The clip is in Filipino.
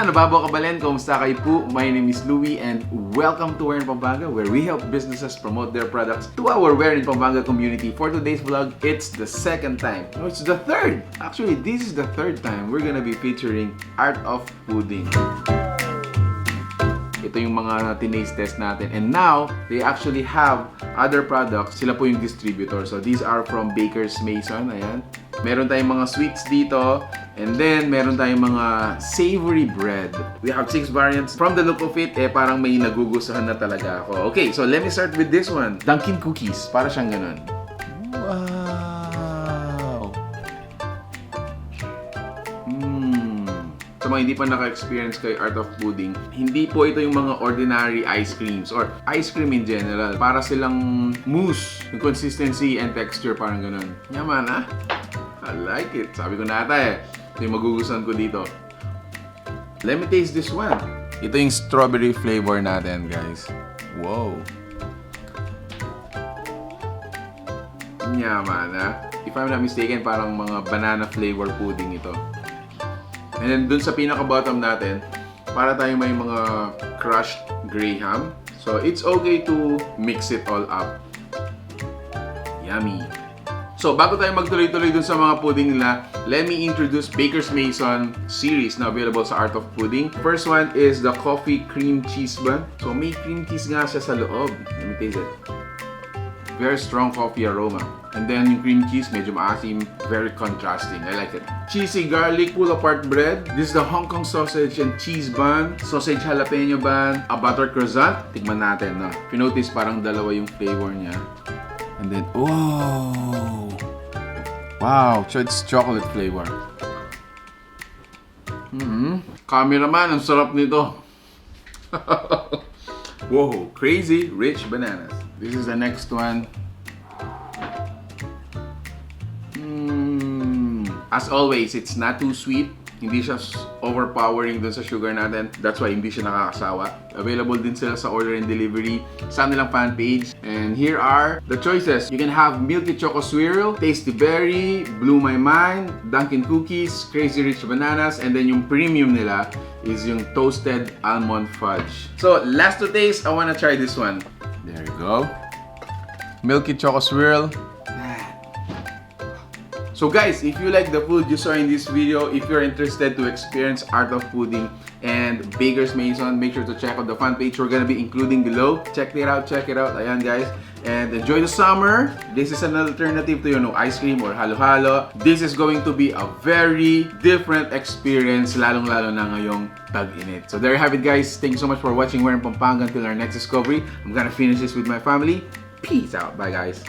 Nababo Kabalen, kumusta kayo po? My name is Louie and welcome to Where in Pampanga, where we help businesses promote their products to our Where in Pampanga community. For today's vlog, it's the second time. No, it's the third. Actually, this is the third time we're gonna be featuring Art of Pudding. Ito yung mga tinaste test natin. And now, they actually have other products. Sila po yung distributor. So, these are from Bakers Maison. Ayan. Meron tayong mga sweets dito. And then, meron tayong mga savory bread. We have 6 variants. From the look of it, parang may nagugustuhan na talaga ako. Okay, so let me start with this one. Dunkin' Cookies. Para siyang ganun. Wow! Sa mga hindi pa naka-experience kay Art of Pudding, hindi po ito yung mga ordinary ice creams or ice cream in general. Para silang mousse. Yung consistency and texture parang ganun. Yaman ah! I like it. Sabi ko na ata ito yung magugustuhan ko dito. Let me taste this one. Ito yung strawberry flavor natin, guys. Wow! Yaman ah! If I'm not mistaken, parang mga banana flavor pudding ito. And then dun sa pinaka-bottom natin, para tayong may mga crushed graham. So it's okay to mix it all up. Yummy! So bago tayo magtuloy-tuloy dun sa mga pudding nila, let me introduce Bakers Maison series na available sa Art of Pudding. First one is the coffee cream cheese bun. So may cream cheese nga siya sa loob. Let me taste it. Very strong coffee aroma. And then yung cream cheese, medyo maasim, very contrasting. I like it. Cheesy garlic pull-apart bread. This is the Hong Kong sausage and cheese bun. Sausage jalapeno bun. A butter croissant. Tikman natin, no? If you notice, parang dalawa yung flavor niya. And then, oh! Wow! So it's chocolate flavor. Cameraman, ang sarap nito. Whoa! Crazy rich bananas. This is the next one. As always, it's not too sweet. Hindi siya overpowering dun sa sugar natin. That's why hindi siya nakakasawa. Available din sila sa order and delivery sa nilang fan page. And here are the choices. You can have Milky Choco Swirl, Tasty Berry, Blew My Mind, Dunkin' Cookies, Crazy Rich Bananas, and then yung premium nila is yung Toasted Almond Fudge. So, last to taste, I wanna try this one. There you go. Milky Choco Swirl. So guys, if you like the food you saw in this video, if you're interested to experience Art of Pudding and Bakers Maison, make sure to check out the fan page we're gonna be including below. Check it out, Ayan guys. And enjoy the summer. This is an alternative to ice cream or halo-halo. This is going to be a very different experience, lalong-lalo na ngayong tag-init. So there you have it guys. Thank you so much for watching Where in Pampanga. Until our next discovery, I'm gonna finish this with my family. Peace out. Bye guys.